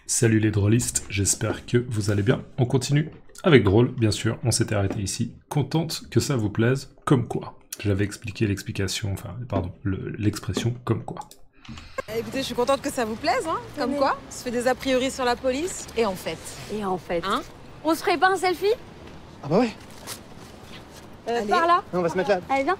Salut les drôlistes, j'espère que vous allez bien. On continue avec drôle, bien sûr, on s'était arrêté ici. Contente que ça vous plaise, comme quoi. J'avais expliqué l'explication, enfin, pardon, l'expression comme quoi. Écoutez, je suis contente que ça vous plaise, hein. Comme quoi, on se fait des a priori sur la police. Et en fait. Hein? On se ferait pas un selfie? Ah bah ouais. Par là. On va se mettre là. Allez, viens.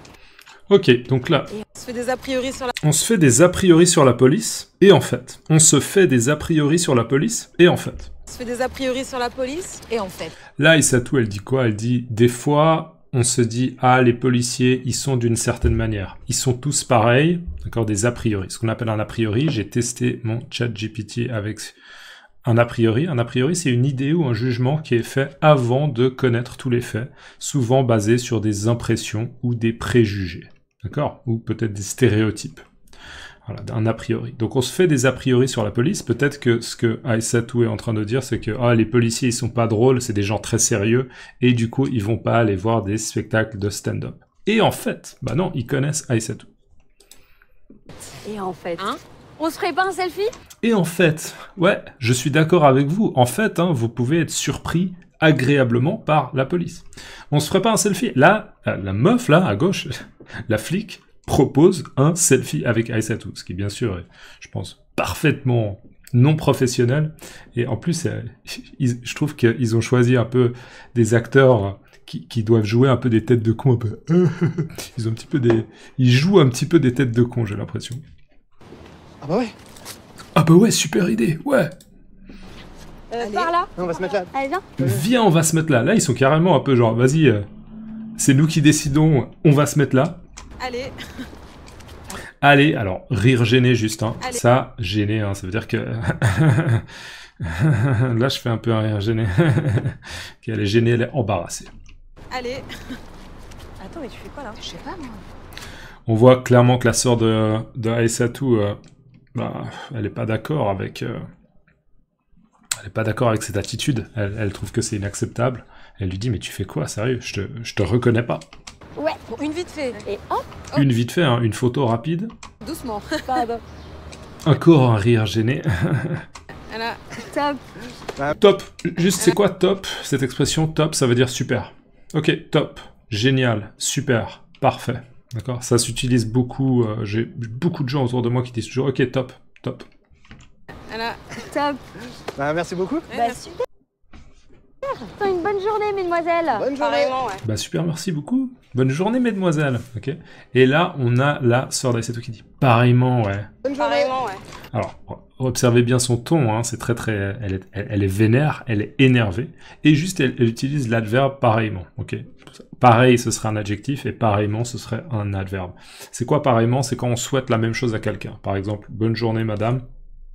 Ok, donc là, On se fait des a priori sur la... on se fait des a priori sur la police, et en fait. On se fait des a priori sur la police, et en fait. On se fait des a priori sur la police. Et en fait. Là, Aïssatou, elle dit quoi? Elle dit, des fois, on se dit, ah, les policiers, ils sont d'une certaine manière. Ils sont tous pareils, d'accord, des a priori. Ce qu'on appelle un a priori, j'ai testé mon chat GPT avec un a priori. Un a priori, c'est une idée ou un jugement qui est fait avant de connaître tous les faits, souvent basé sur des impressions ou des préjugés, d'accord? Ou peut-être des stéréotypes. Voilà, un a priori. Donc on se fait des a priori sur la police. Peut-être que ce que Aïssatou est en train de dire, c'est que les policiers, ils sont pas drôles, c'est des gens très sérieux, et du coup, ils vont pas aller voir des spectacles de stand-up. Et en fait, bah non, ils connaissent Aïssatou. Et en fait. Hein? On se ferait pas un selfie? Et en fait, ouais, je suis d'accord avec vous. En fait, hein, vous pouvez être surpris agréablement par la police. On se ferait pas un selfie. Là, la meuf, là, à gauche, la flic, propose un selfie avec Aïssatou, ce qui bien sûr est, je pense, parfaitement non professionnel. Et en plus, je trouve qu'ils ont choisi un peu des acteurs qui doivent jouer un peu des têtes de con, un peu. Ils ont un petit peu ils jouent un petit peu des têtes de con, j'ai l'impression. Ah bah ouais. Ah bah ouais, super idée, ouais. Par là. On va se mettre là. Allez, viens. Viens, on va se mettre là. Là, ils sont carrément un peu genre, vas-y, c'est nous qui décidons, on va se mettre là. Allez. Allez, alors, rire gêné, Justin. Allez. Ça, gêné, hein, ça veut dire que... Là, je fais un peu un rire gêné. Qu'elle est gênée, elle est embarrassée. Allez. Attends, mais tu fais quoi là? Je sais pas, moi. On voit clairement que la sœur de Aïssatou, elle est pas d'accord avec... Elle est pas d'accord avec cette attitude. Elle trouve que c'est inacceptable. Elle lui dit, mais tu fais quoi, sérieux? Je te reconnais pas. Ouais. Bon, une vite fait. Et hop. Une vite fait, hein, une photo rapide. Doucement. Pardon. Encore un rire gêné. Voilà. Top. Top. Juste, c'est quoi top? Cette expression top, ça veut dire super. Ok, top. Génial. Super. Parfait. D'accord? Ça s'utilise beaucoup. J'ai beaucoup de gens autour de moi qui disent toujours ok, top. Top. Voilà. Top. Bah merci beaucoup. Ouais, Bah, merci. Une bonne journée, mesdemoiselles. Bonne journée. Pareillement, ouais. Bah super, merci beaucoup. Bonne journée, mesdemoiselles. Ok. Et là, on a la sœur d'Aïssatou qui dit pareillement, ouais. Bonne journée. Pareillement, ouais. Alors, observez bien son ton, hein, c'est très, elle est vénère, elle est énervée, et juste, elle utilise l'adverbe pareillement, ok? Pareil, ce serait un adjectif, et pareillement, ce serait un adverbe. C'est quoi pareillement? C'est quand on souhaite la même chose à quelqu'un. Par exemple, bonne journée, madame.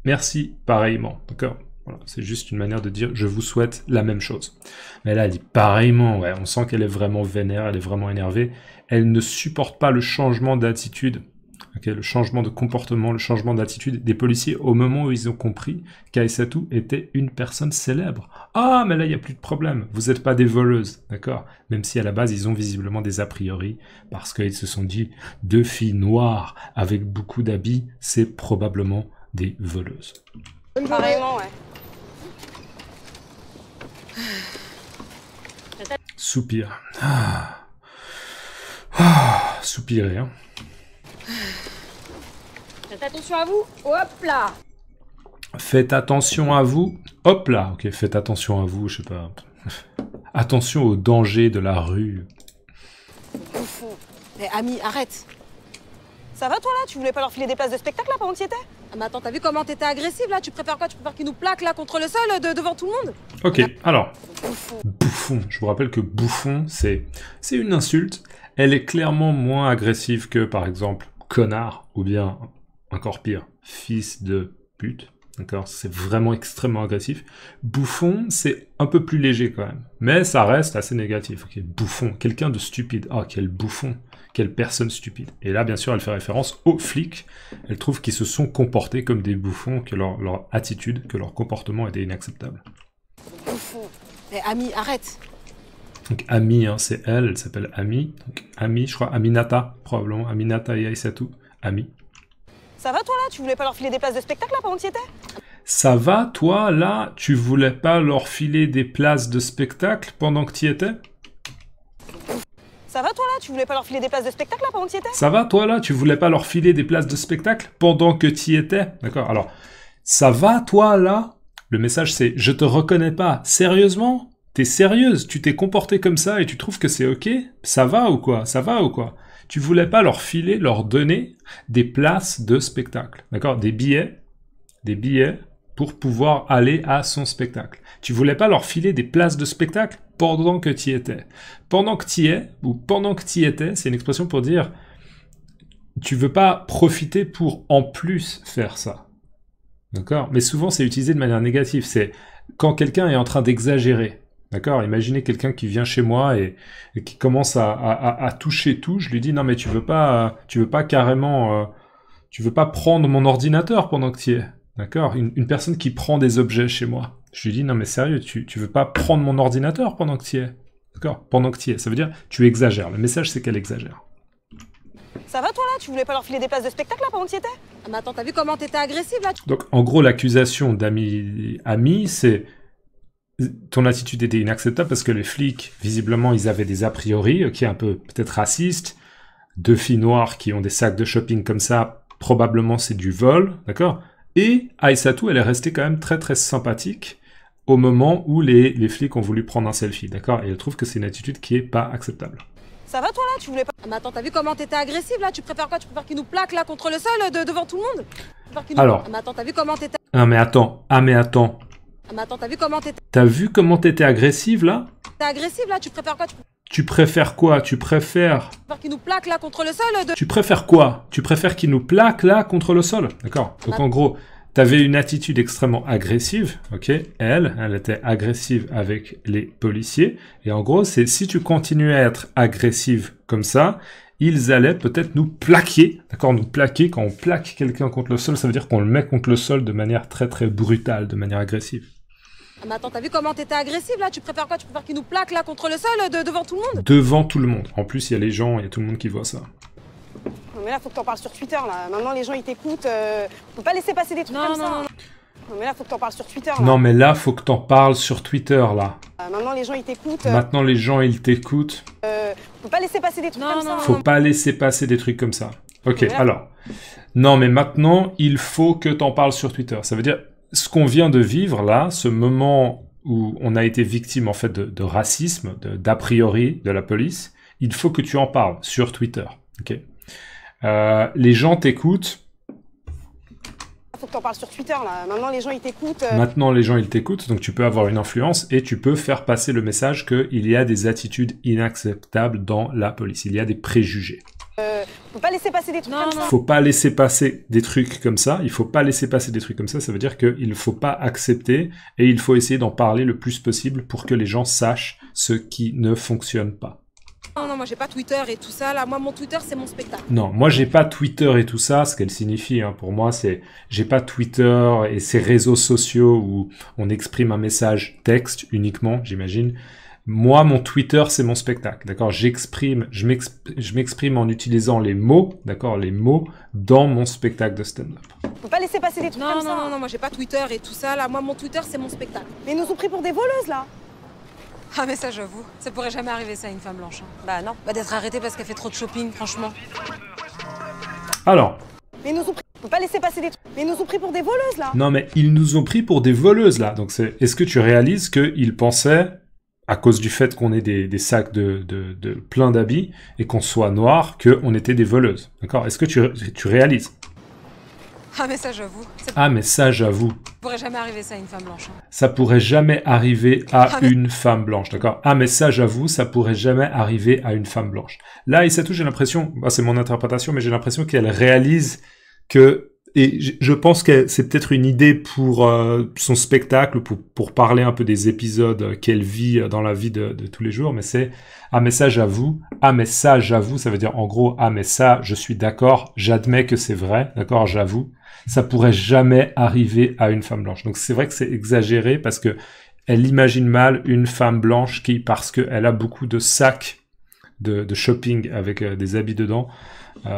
Merci, pareillement, d'accord? Voilà, c'est juste une manière de dire je vous souhaite la même chose. Mais là, elle dit pareillement, ouais, on sent qu'elle est vraiment vénère, elle est vraiment énervée. Elle ne supporte pas le changement d'attitude, okay, le changement de comportement, le changement d'attitude des policiers au moment où ils ont compris qu'Aïssatou était une personne célèbre. Ah, mais là, il n'y a plus de problème. Vous n'êtes pas des voleuses, d'accord? Même si à la base, ils ont visiblement des a priori, parce qu'ils se sont dit, deux filles noires avec beaucoup d'habits, c'est probablement des voleuses. Bonne journée. Pareillement, ouais. Soupir. Soupirer, hein. Faites attention à vous. Hop là. Faites attention à vous. Hop là. Ok, faites attention à vous, je sais pas. Attention aux dangers de la rue. Bouffon. Mais Ami, arrête. Ça va toi là? Tu voulais pas leur filer des places de spectacle là pendant que tu y étais? Ah mais attends, t'as vu comment t'étais agressive là? Tu préfères quoi? Tu préfères qu'ils nous plaquent là contre le sol devant tout le monde? Ok, alors. Bouffon. Bouffon. Je vous rappelle que bouffon, c'est une insulte. Elle est clairement moins agressive que, par exemple, connard, ou bien, encore pire, fils de pute. D'accord? C'est vraiment extrêmement agressif. Bouffon, c'est un peu plus léger quand même. Mais ça reste assez négatif. Ok, bouffon. Quelqu'un de stupide. Ah, quel bouffon. Quelle personne stupide. Et là, bien sûr, elle fait référence aux flics. Elle trouve qu'ils se sont comportés comme des bouffons, que leur attitude, que leur comportement était inacceptable. Bouffon. Mais Ami, arrête. Donc Ami, hein, c'est elle s'appelle Ami. Donc Ami, je crois Aminata, probablement. Aminata et Aïssatou. Ami. Ça va toi là? Tu voulais pas leur filer des places de spectacle là pendant que tu y étais? Ça va, toi, là, tu voulais pas leur filer des places de spectacle pendant que tu y étais? Ça va toi là? Tu voulais pas leur filer des places de spectacle là pendant que tu y étais? Ça va, toi, là, tu voulais pas leur filer des places de spectacle pendant que tu y étais? D'accord, alors, ça va, toi, là? Le message, c'est « Je te reconnais pas. Sérieusement? T'es sérieuse? Tu t'es comporté comme ça et tu trouves que c'est ok? Ça va ou quoi? Ça va ou quoi? Tu voulais pas leur filer, leur donner des places de spectacle. D'accord? Des billets pour pouvoir aller à son spectacle. Tu voulais pas leur filer des places de spectacle pendant que tu y étais. Pendant que tu y es, ou pendant que tu y étais, c'est une expression pour dire tu veux pas profiter pour en plus faire ça. D'accord? Mais souvent, c'est utilisé de manière négative. C'est quand quelqu'un est en train d'exagérer. D'accord? Imaginez quelqu'un qui vient chez moi et qui commence à toucher tout. Je lui dis, non, mais tu veux pas carrément, tu veux pas prendre mon ordinateur pendant que tu y es. D'accord? Une personne qui prend des objets chez moi. Je lui dis, non, mais sérieux, tu veux pas prendre mon ordinateur pendant que tu y es. D'accord? Pendant que tu y es. Ça veut dire, tu exagères. Le message, c'est qu'elle exagère. Ça va toi là? Tu voulais pas leur filer des places de spectacle là pendant que tu y étais? Ah mais attends, t'as vu comment t'étais agressive là? Donc, en gros, l'accusation d'ami, c'est ton attitude était inacceptable parce que les flics, visiblement, ils avaient des a priori, qui est un peu peut-être raciste. Deux filles noires qui ont des sacs de shopping comme ça, probablement c'est du vol, d'accord? Et Aïssatou, elle est restée quand même très très sympathique au moment où les flics ont voulu prendre un selfie, d'accord? Et elle trouve que c'est une attitude qui est pas acceptable. Ça va toi là? Tu voulais pas... Ah mais attends, t'as vu comment t'étais agressive là? Tu préfères quoi? Tu préfères qu'ils nous plaquent là contre le sol devant tout le monde? Alors... Ah mais attends, t'as vu comment t'étais... Ah mais attends. Ah mais attends, t'as vu comment t'étais... T'as vu comment t'étais agressive là? T'es agressive là? Tu préfères quoi? Tu préfères quoi? Tu préfères qu'ils nous plaquent là contre le sol Tu préfères quoi? Tu préfères qu'ils nous plaquent là contre le sol? D'accord. Donc en gros, t'avais une attitude extrêmement agressive, ok? Elle était agressive avec les policiers. Et en gros, c'est si tu continuais à être agressive comme ça, ils allaient peut-être nous plaquer, d'accord? Nous plaquer, quand on plaque quelqu'un contre le sol, ça veut dire qu'on le met contre le sol de manière très très brutale, de manière agressive. Ah mais attends, t'as vu comment t'étais agressive là? Tu préfères quoi? Tu préfères qu'ils nous plaquent là contre le sol devant tout le monde? Devant tout le monde. En plus, il y a les gens, il y a tout le monde qui voit ça. Non mais là, faut que t'en parles sur Twitter là. Maintenant, les gens ils t'écoutent. Faut pas laisser passer des trucs comme ça. Non mais là, faut que t'en parles sur Twitter là. Non mais là, faut que t'en parles sur Twitter là. Maintenant, les gens ils t'écoutent. Maintenant, les gens ils t'écoutent. Faut pas laisser passer des trucs comme ça. Faut pas laisser passer des trucs comme ça. Ok, alors. Non mais maintenant, il faut que t'en parles sur Twitter. Ça veut dire, ce qu'on vient de vivre là, ce moment où on a été victime en fait de racisme, d'a priori de la police, il faut que tu en parles sur Twitter. Ok. Les gens t'écoutent. Faut que t'en parles sur Twitter là. Maintenant les gens ils t'écoutent. Maintenant les gens ils t'écoutent, donc tu peux avoir une influence et tu peux faire passer le message qu'il y a des attitudes inacceptables dans la police. Il y a des préjugés. Faut pas laisser passer des trucs comme ça. Faut pas laisser passer des trucs comme ça. Il faut pas laisser passer des trucs comme ça. Ça veut dire qu'il ne faut pas accepter et il faut essayer d'en parler le plus possible pour que les gens sachent ce qui ne fonctionne pas. Non, moi j'ai pas Twitter et tout ça là. Moi mon Twitter c'est mon spectacle. Non, moi j'ai pas Twitter et tout ça. Ce qu'elle signifie pour moi c'est j'ai pas Twitter et ces réseaux sociaux où on exprime un message texte uniquement, j'imagine. Moi, mon Twitter, c'est mon spectacle, d'accord? Je m'exprime en utilisant les mots, d'accord? Les mots dans mon spectacle de stand-up. Faut pas laisser passer des trucs comme ça. Non, moi j'ai pas Twitter et tout ça là. Moi mon Twitter c'est mon spectacle. Mais ils nous ont pris pour des voleuses là. Ah mais ça j'avoue, ça pourrait jamais arriver ça à une femme blanche. Bah non, d'être arrêtée parce qu'elle fait trop de shopping, franchement. Alors. Mais ils nous ont pris. Faut pas laisser passer des trucs. Mais ils nous ont pris pour des voleuses là. Non mais ils nous ont pris pour des voleuses là. Donc est-ce que tu réalises qu'ils pensaient, à cause du fait qu'on ait des sacs de plein d'habits et qu'on soit noir, qu'on était des voleuses. D'accord? Est-ce que tu réalises? Ah mais ça j'avoue. Ah mais ça j'avoue. Ça pourrait jamais arriver ça à une femme blanche. Ça pourrait jamais arriver à une femme blanche, d'accord? Ah mais ça j'avoue, ça pourrait jamais arriver à une femme blanche. Là, Aïssatou, j'ai l'impression, c'est mon interprétation, mais j'ai l'impression qu'elle réalise que, et je pense que c'est peut-être une idée pour son spectacle, pour parler un peu des épisodes qu'elle vit dans la vie de tous les jours, mais c'est « Ah mais ça j'avoue »,« Ah mais ça j'avoue », ça veut dire en gros « Ah mais ça, je suis d'accord, j'admets que c'est vrai, d'accord, j'avoue ». Ça pourrait jamais arriver à une femme blanche. Donc c'est vrai que c'est exagéré parce que elle imagine mal une femme blanche qui, parce qu'elle a beaucoup de sacs de shopping avec des habits dedans,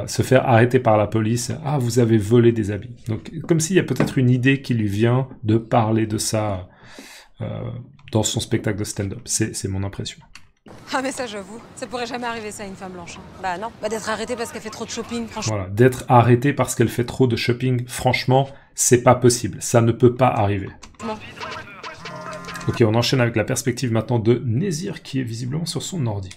se faire arrêter par la police. Ah, vous avez volé des habits. Donc, comme s'il y a peut-être une idée qui lui vient de parler de ça dans son spectacle de stand-up. C'est mon impression. Ah mais ça j'avoue, ça pourrait jamais arriver ça à une femme blanche. Hein. Bah non, bah d'être arrêtée parce qu'elle fait trop de shopping, franchement. Voilà, d'être arrêtée parce qu'elle fait trop de shopping, franchement, c'est pas possible. Ça ne peut pas arriver. Non. Ok, on enchaîne avec la perspective maintenant de Nézir qui est visiblement sur son ordi.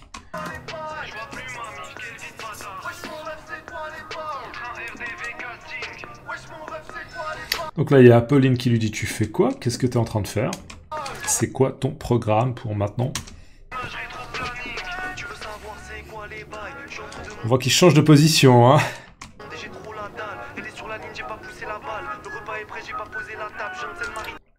Donc là, il y a Apolline qui lui dit « Tu fais quoi? Qu'est-ce que tu es en train de faire? C'est quoi ton programme pour maintenant ?» On voit qu'il change de position, hein.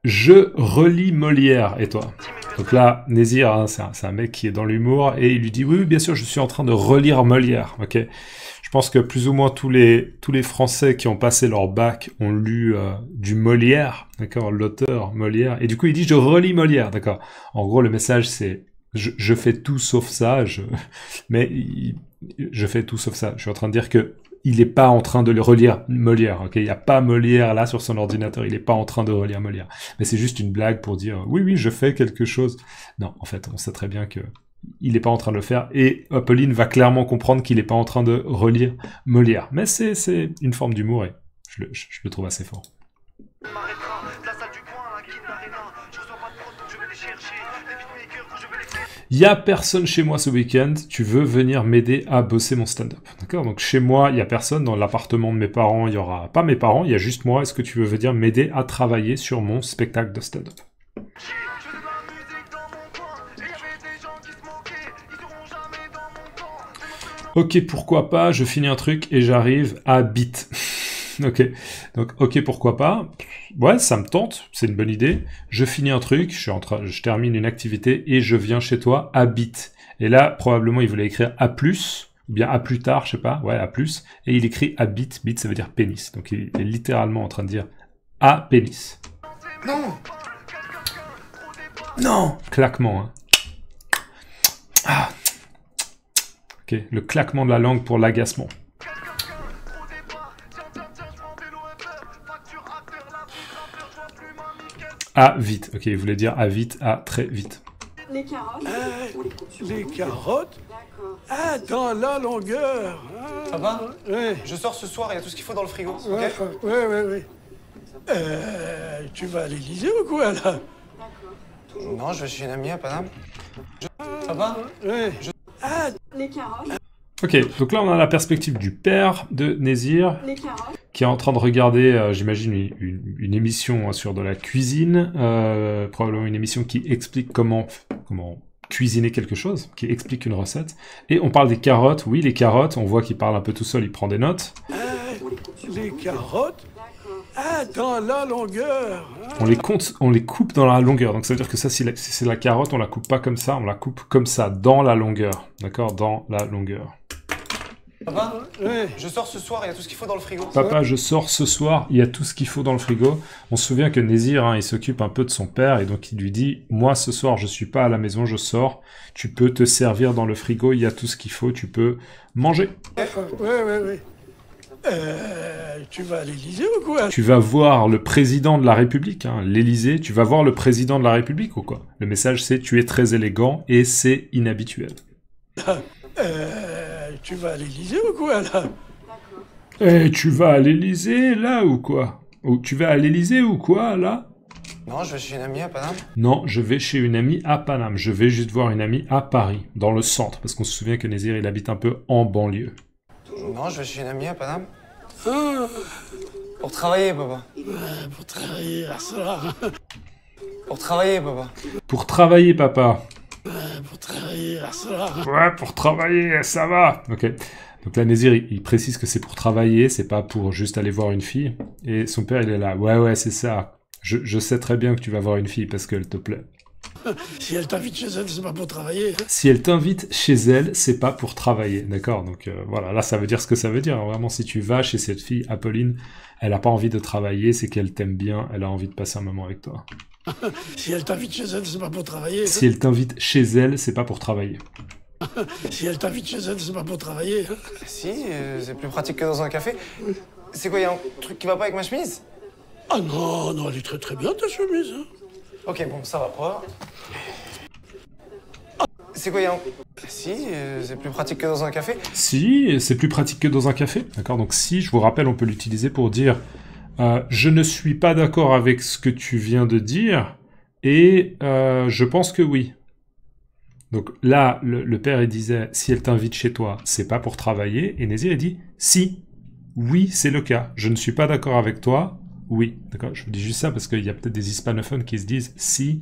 Je relis Molière, et toi? Donc là, Nézir, hein, c'est un mec qui est dans l'humour, et il lui dit « Oui, bien sûr, je suis en train de relire Molière. » Ok. Je pense que plus ou moins tous les Français qui ont passé leur bac ont lu du Molière, d'accord, l'auteur Molière, et du coup il dit « Je relis Molière », d'accord. En gros, le message c'est « Je fais tout sauf ça, je fais tout sauf ça ». Je suis en train de dire que il n'est pas en train de le relire Molière, ok. Il n'y a pas Molière là sur son ordinateur, il n'est pas en train de relire Molière. Mais c'est juste une blague pour dire « Oui, oui, je fais quelque chose ». Non, en fait, on sait très bien que il n'est pas en train de le faire, et Apolline va clairement comprendre qu'il n'est pas en train de relire Molière. Mais c'est une forme d'humour, et je le trouve assez fort. Il n'y a personne chez moi ce week-end, tu veux venir m'aider à bosser mon stand-up. D'accord? Donc chez moi, il n'y a personne, dans l'appartement de mes parents, il n'y aura pas mes parents, il y a juste moi. Est-ce que tu veux venir m'aider à travailler sur mon spectacle de stand-up? Ok, pourquoi pas, je finis un truc et j'arrive à Bit. Ok, donc ok, pourquoi pas. Ouais, ça me tente, c'est une bonne idée. Je finis un truc, je termine une activité et je viens chez toi à Bit. Et là, probablement, il voulait écrire à plus, ou bien à plus tard, je sais pas, ouais, à plus. Et il écrit à Bit, Bit ça veut dire pénis. Donc il est littéralement en train de dire à pénis. Non! Non! Claquement, hein. Ah. Ok, le claquement de la langue pour l'agacement. À vite. Ok, il voulait dire à vite, à très vite. Les carottes. Les carottes? Ah, dans la longueur. Ça va? Oui. Je sors ce soir, il y a tout ce qu'il faut dans le frigo, Ouais, ok? ouais. Tu vas à l'Élysée ou quoi, là? Non, je vais chez une amie à Paname. Ça va? Oui. Ah, les carottes. Ok, donc là on a la perspective du père de Nézir, Les carottes. qui est en train de regarder, j'imagine, une émission sur de la cuisine, probablement une émission qui explique comment cuisiner quelque chose, qui explique une recette. Et on parle des carottes, oui, les carottes, on voit qu'il parle un peu tout seul, il prend des notes. Les carottes? Ah, dans la longueur. On les compte, on les coupe dans la longueur. Donc ça veut dire que ça, si c'est la carotte, on la coupe pas comme ça, on la coupe comme ça, dans la longueur. D'accord? Dans la longueur. Papa, Oui. je sors ce soir, il y a tout ce qu'il faut dans le frigo. Papa, je sors ce soir, il y a tout ce qu'il faut dans le frigo. On se souvient que Nézir, hein, il s'occupe un peu de son père, et donc il lui dit, moi ce soir, je suis pas à la maison, je sors, tu peux te servir dans le frigo, il y a tout ce qu'il faut, tu peux manger. Oui. Tu vas à l'Élysée ou quoi? Tu vas voir le président de la République, hein, l'Élysée, tu vas voir le président de la République ou quoi? Le message c'est, tu es très élégant et c'est inhabituel. Tu vas à l'Élysée ou quoi, là? Tu vas à l'Élysée, là, ou quoi? Ou tu vas à l'Élysée ou quoi, là? Non, je vais chez une amie à Paname. Non, je vais chez une amie à Paname. Je vais juste voir une amie à Paris, dans le centre, parce qu'on se souvient que Nézir, il habite un peu en banlieue. Non, je vais chez une amie à Paname. Pour travailler, papa. Pour travailler à soir. Pour travailler, papa. Pour travailler, papa. Pour travailler à soir. Ouais, pour travailler, ça va. Ok. Donc là, Nézir, il précise que c'est pour travailler, c'est pas pour juste aller voir une fille. Et son père, il est là. Ouais, c'est ça. Je sais très bien que tu vas voir une fille parce qu'elle te plaît. Si elle t'invite chez elle, c'est pas pour travailler. Si elle t'invite chez elle, c'est pas pour travailler, d'accord? Donc voilà, là ça veut dire ce que ça veut dire. Vraiment, si tu vas chez cette fille, Apolline, elle a pas envie de travailler, c'est qu'elle t'aime bien, elle a envie de passer un moment avec toi. Si elle t'invite chez elle, c'est pas pour travailler. Si elle t'invite chez elle, c'est pas pour travailler. Si elle t'invite chez elle, c'est pas pour travailler. Hein. Si, c'est plus pratique que dans un café. C'est quoi, y a un truc qui va pas avec ma chemise? Ah non, non, elle est très très bien ta chemise. Hein. Ok, bon, ça va pas. C'est quoi, y a un... Si, c'est plus pratique que dans un café. Si, c'est plus pratique que dans un café. D'accord, donc si, je vous rappelle, on peut l'utiliser pour dire je ne suis pas d'accord avec ce que tu viens de dire et je pense que oui. Donc là, le père, il disait si elle t'invite chez toi, c'est pas pour travailler. Et Nézir, il dit si, oui, c'est le cas. Je ne suis pas d'accord avec toi. Oui, d'accord. Je vous dis juste ça parce qu'il y a peut-être des hispanophones qui se disent si.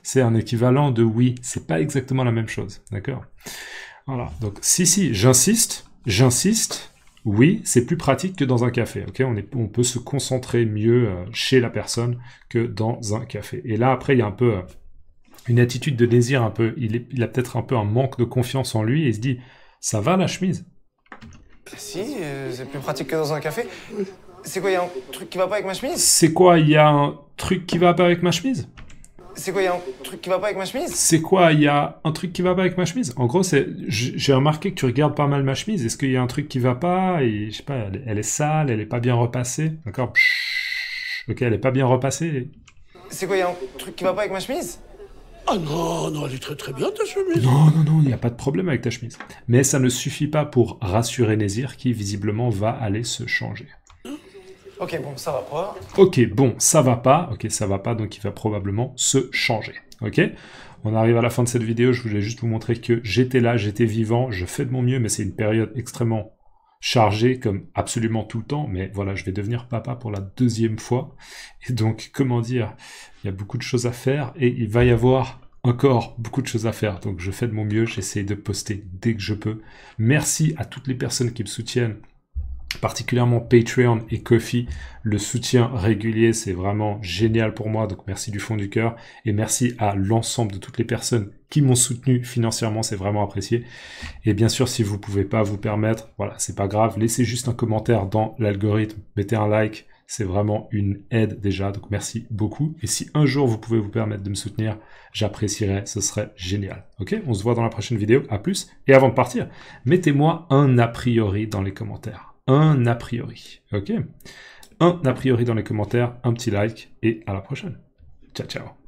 C'est un équivalent de oui. C'est pas exactement la même chose. D'accord? Voilà. Donc, si, j'insiste. Oui, c'est plus pratique que dans un café. Ok? On peut se concentrer mieux chez la personne que dans un café. Et là, après, il y a un peu une attitude de désir un peu. Il a peut-être un peu un manque de confiance en lui et il se dit, ça va la chemise? Si, c'est plus pratique que dans un café. C'est quoi, y a un truc qui va pas avec ma chemise? C'est quoi, il y a un truc qui va pas avec ma chemise? C'est quoi, y a un truc qui va pas avec ma chemise? C'est quoi, il y a un truc qui va pas avec ma chemise? En gros, j'ai remarqué que tu regardes pas mal ma chemise. Est-ce qu'il y a un truc qui va pas? Et je sais pas, elle est sale, elle est pas bien repassée. D'accord? Ok, elle est pas bien repassée. C'est quoi, y a un truc qui va pas avec ma chemise? Ah non, non, elle est très très bien ta chemise. Non, il n'y a pas de problème avec ta chemise. Mais ça ne suffit pas pour rassurer Nézir qui visiblement va aller se changer. Ok, bon, ça va pas. Ok, bon, ça va pas. Ok, ça va pas, donc il va probablement se changer. Ok? On arrive à la fin de cette vidéo, je voulais juste vous montrer que j'étais là, j'étais vivant, je fais de mon mieux, mais c'est une période extrêmement chargée, comme absolument tout le temps, mais voilà, je vais devenir papa pour la 2e fois. Et donc, comment dire, il y a beaucoup de choses à faire, et il va y avoir encore beaucoup de choses à faire. Donc, je fais de mon mieux, j'essaie de poster dès que je peux. Merci à toutes les personnes qui me soutiennent, particulièrement Patreon et Ko-fi. Le soutien régulier, c'est vraiment génial pour moi, donc merci du fond du cœur, et merci à l'ensemble de toutes les personnes qui m'ont soutenu financièrement, c'est vraiment apprécié. Et bien sûr, si vous pouvez pas vous permettre, voilà, c'est pas grave, laissez juste un commentaire dans l'algorithme, mettez un like, c'est vraiment une aide déjà, donc merci beaucoup. Et si un jour vous pouvez vous permettre de me soutenir, j'apprécierais, ce serait génial. Ok, on se voit dans la prochaine vidéo, à plus. Et avant de partir, mettez-moi un a priori dans les commentaires. Un a priori, ok? Un a priori dans les commentaires, un petit like, et à la prochaine. Ciao, ciao.